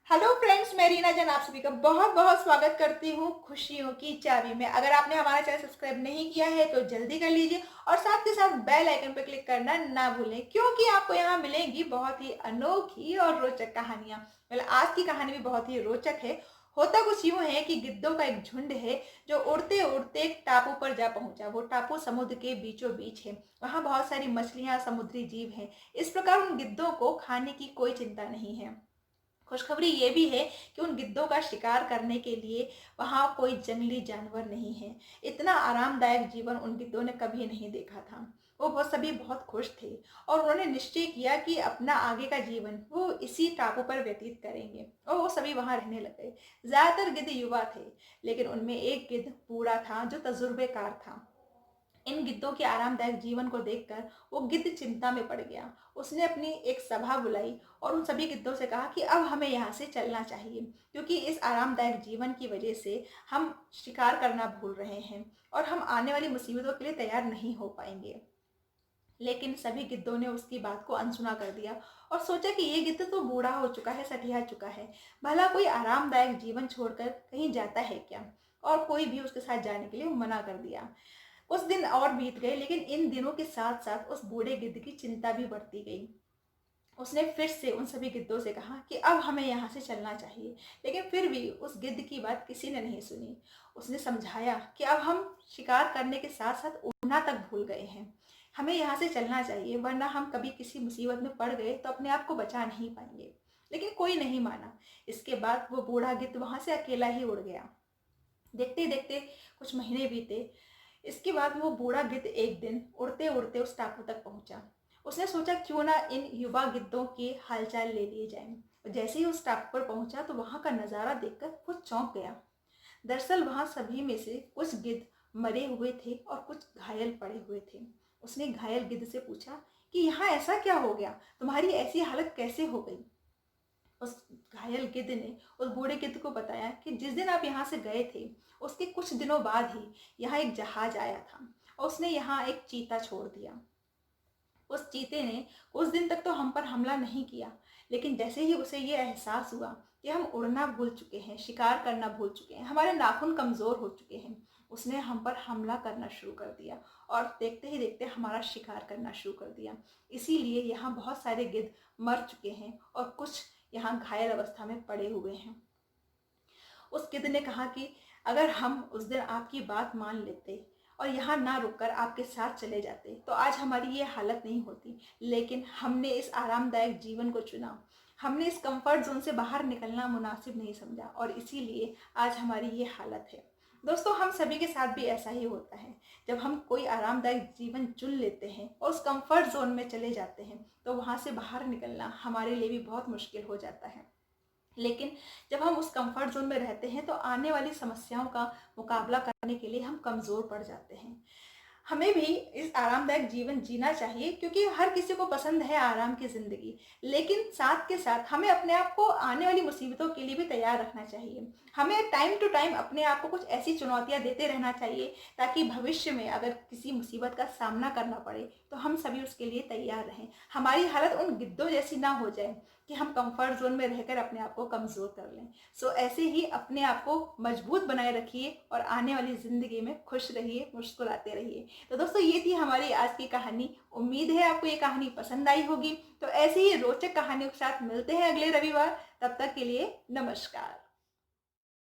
Hello friends, मैं रीना जैन आप सभी का बहुत बहुत स्वागत करती हूँ खुशियों की चाबी में। अगर आपने हमारा चैनल सब्सक्राइब नहीं किया है तो जल्दी कर लीजिए और साथ के साथ बेल आइकन पर क्लिक करना ना भूलें, क्योंकि आपको यहाँ मिलेंगी बहुत ही अनोखी और रोचक कहानियाँ। मतलब आज की कहानी भी बहुत ही रोचक है। होता कुछ यूं है कि गिद्धों का एक झुंड है जो उड़ते उड़ते एक टापू पर जा पहुंचा। वो टापू समुद्र के बीचों बीच है। वहां बहुत सारी मछलियां, समुद्री जीव हैं। इस प्रकार उन गिद्धों को खाने की कोई चिंता नहीं है। खुशखबरी ये भी है कि उन गिद्धों का शिकार करने के लिए वहाँ कोई जंगली जानवर नहीं है। इतना आरामदायक जीवन उन गिद्धों ने कभी नहीं देखा था। वो बहुत सभी बहुत खुश थे और उन्होंने निश्चय किया कि अपना आगे का जीवन वो इसी टापू पर व्यतीत करेंगे और वो सभी वहाँ रहने लग गए। ज्यादातर गिद्ध युवा थे, लेकिन उनमें एक गिद्ध बूढ़ा था जो तजुर्बेकार था। इन गिद्धों के आरामदायक जीवन को देखकर वो गिद्ध चिंता में पड़ गया। उसने अपनी एक सभा बुलाई और उन सभी गिद्धों से कहा कि अब हमें यहाँ से चलना चाहिए, क्योंकि इस आरामदायक जीवन की वजह से हम शिकार करना भूल रहे हैं और हम आने वाली मुसीबतों के लिए तैयार नहीं हो पाएंगे। लेकिन सभी गिद्धों ने उसकी बात को अनसुना कर दिया और सोचा कि ये गिद्ध तो बूढ़ा हो चुका है, सठिया चुका है। भला कोई आरामदायक जीवन छोड़कर कहीं जाता है क्या? और कोई भी उसके साथ जाने के लिए मना कर दिया। कुछ दिन और बीत गए, लेकिन इन दिनों के साथ साथ उस बूढ़े गिद्ध की चिंता भी बढ़ती गई। उसने फिर से उन सभी गिद्धों से कहा कि अब हमें यहाँ से चलना चाहिए, लेकिन फिर भी उस गिद्ध की बात किसी ने नहीं सुनी। उसने समझाया कि अब हम शिकार करने के साथ साथ उड़ना तक भूल गए हैं। हमें यहाँ से चलना चाहिए, वरना हम कभी किसी मुसीबत में पड़ गए तो अपने आप को बचा नहीं पाएंगे। लेकिन कोई नहीं माना। इसके बाद वो बूढ़ा गिद्ध वहां से अकेला ही उड़ गया। देखते देखते कुछ महीने बीते। इसके बाद वो बूढ़ा गिद्ध एक दिन उड़ते उड़ते उस टापू तक पहुंचा। उसने सोचा क्यों ना इन युवा गिद्धों के हालचाल ले लिए जाएं। जैसे ही उस टापू पर पहुंचा तो वहां का नजारा देखकर वो चौंक गया। दरअसल वहां सभी में से कुछ गिद्ध मरे हुए थे और कुछ घायल पड़े हुए थे। उसने घायल गिद्ध से पूछा कि यहाँ ऐसा क्या हो गया, तुम्हारी ऐसी हालत कैसे हो गई? उस घायल गिद्ध ने उस बूढ़े गिद्ध को बताया कि जिस दिन आप यहाँ से गए थे उसके कुछ दिनों बाद ही यहाँ एक जहाज आया था और उसने यहाँ एक चीता छोड़ दिया। उस चीते ने कुछ दिन तक तो हम पर हमला नहीं किया, लेकिन जैसे ही उसे ये एहसास हुआ कि हम उड़ना भूल चुके हैं, शिकार करना भूल चुके हैं, हमारे नाखून कमजोर हो चुके हैं, उसने हम पर हमला करना शुरू कर दिया और देखते ही देखते हमारा शिकार करना शुरू कर दिया। इसीलिए यहाँ बहुत सारे गिद्ध मर चुके हैं और कुछ यहाँ घायल अवस्था में पड़े हुए हैं। उस गिद्ध ने कहा कि अगर हम उस दिन आपकी बात मान लेते और यहाँ ना रुककर आपके साथ चले जाते तो आज हमारी ये हालत नहीं होती। लेकिन हमने इस आरामदायक जीवन को चुना। हमने इस कंफर्ट जोन से बाहर निकलना मुनासिब नहीं समझा और इसीलिए आज हमारी ये हालत है। दोस्तों, हम सभी के साथ भी ऐसा ही होता है। जब हम कोई आरामदायक जीवन चुन लेते हैं और उस कंफर्ट जोन में चले जाते हैं तो वहाँ से बाहर निकलना हमारे लिए भी बहुत मुश्किल हो जाता है। लेकिन जब हम उस कंफर्ट जोन में रहते हैं तो आने वाली समस्याओं का मुकाबला करने के लिए हम कमज़ोर पड़ जाते हैं। हमें भी इस आरामदायक जीवन जीना चाहिए, क्योंकि हर किसी को पसंद है आराम की ज़िंदगी। लेकिन साथ के साथ हमें अपने आप को आने वाली मुसीबतों के लिए भी तैयार रखना चाहिए। हमें टाइम टू टाइम अपने आप को कुछ ऐसी चुनौतियां देते रहना चाहिए ताकि भविष्य में अगर किसी मुसीबत का सामना करना पड़े तो हम सभी उसके लिए तैयार रहें। हमारी हालत उन गिद्धों जैसी ना हो जाए कि हम कंफर्ट जोन में रहकर अपने आप को कमज़ोर कर लें। सो ऐसे ही अपने आप को मजबूत बनाए रखिए और आने वाली ज़िंदगी में खुश रहिए, मुस्कुराते रहिए। तो दोस्तों, ये थी हमारी आज की कहानी। उम्मीद है आपको ये कहानी पसंद आई होगी। तो ऐसे ही रोचक कहानियों के साथ मिलते हैं अगले रविवार। तब तक के लिए नमस्कार।